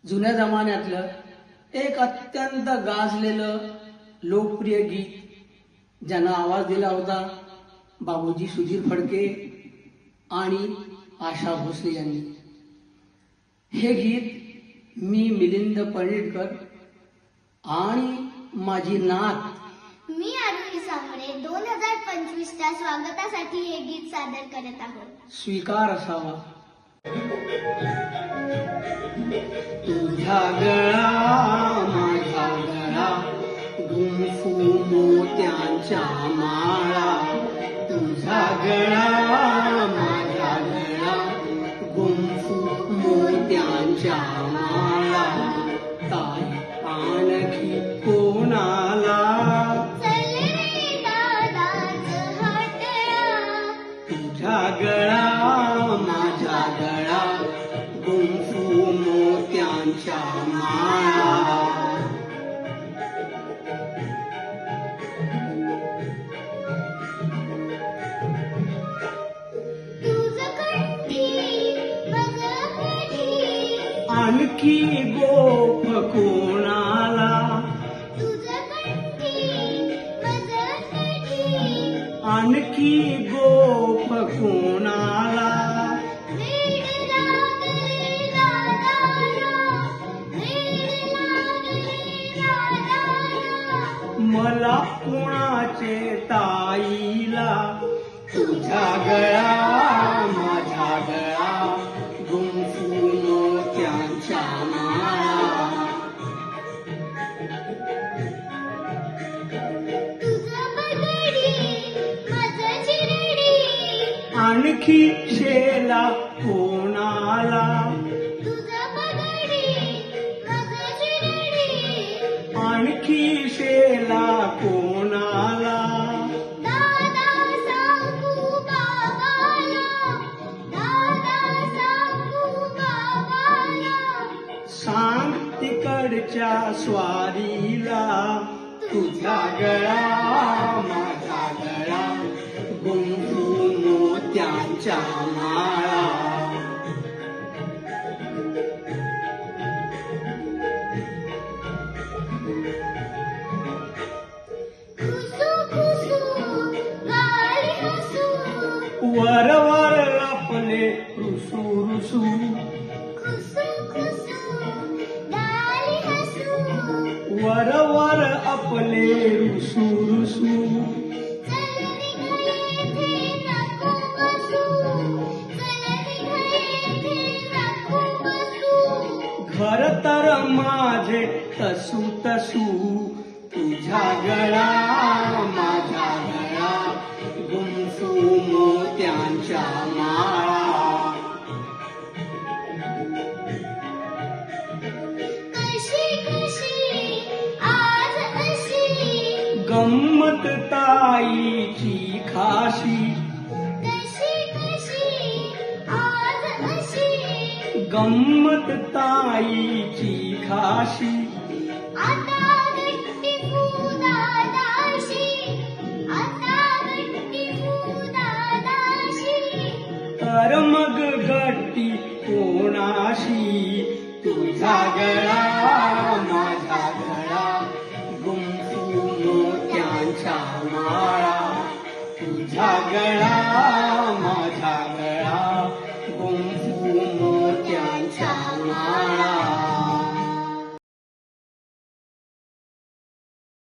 जुन्या जमान्यातलं एक अत्यंत गाजलेलं लोकप्रिय गीत ज्यानं आवाज दिला होता बाबूजी सुधीर फडके आणि आशा भोसले यांनी. हे गीत मी मिलिंद पणिडकर आणि माझी नात मी आरुषी सांबरे 2025 च्या स्वागतासाठी हे गीत सादर करत आहोत. स्वीकार असावा. तुझा गळा माझा गळा गुंफू मोत्यांच्या माळा. तुझा गळा माझा गळा गुंफू मोत्यांच्या माळा. ताई आणखी कोणाला चल रे दादाच हटला. तुझा गळा माझा गळा गुंफू मोत्यांच्या माळा. तुझ कंठी मग कधी आणखी गोफ कोणाला. तुझ कंठी मग कधी आणखी गोफ कोणाला. वेड लागले दादाला, वेड लागले दादाला. मला कुणाचे ताईला. तुझा गळा माझा गळा गुंफू मोत्यांच्या माळा. तुझ बदडी मज चिरडी, आणखी शेला कोणाला. तुझ बदडी मज चिरडी. आणखी शेला कोणाला. दादा सांगू बाबाला, दादा सांगू बाबाला. सांग तिकडच्या स्वारीला. तुझा गळा माझा गळा गुंफू मोत्यांच्या माळा. खुसू खुसू गाली हसू, वर वर आपले रुसू रुसू. खुसू खुसू गाली हसू. वर वर आपले रुसू रुसू. चल निघ येथे नको बसू, चल निघ येथे नको बसू. घर तर माझे तसू तसू. तुझा गळा माझा गळा गुंफू मोत्यांच्या माळा. कशी कशी आज अशी, गंमत ताईची खाशी. कशी कशी आज अशी. गंमत ताईची खाशी. आता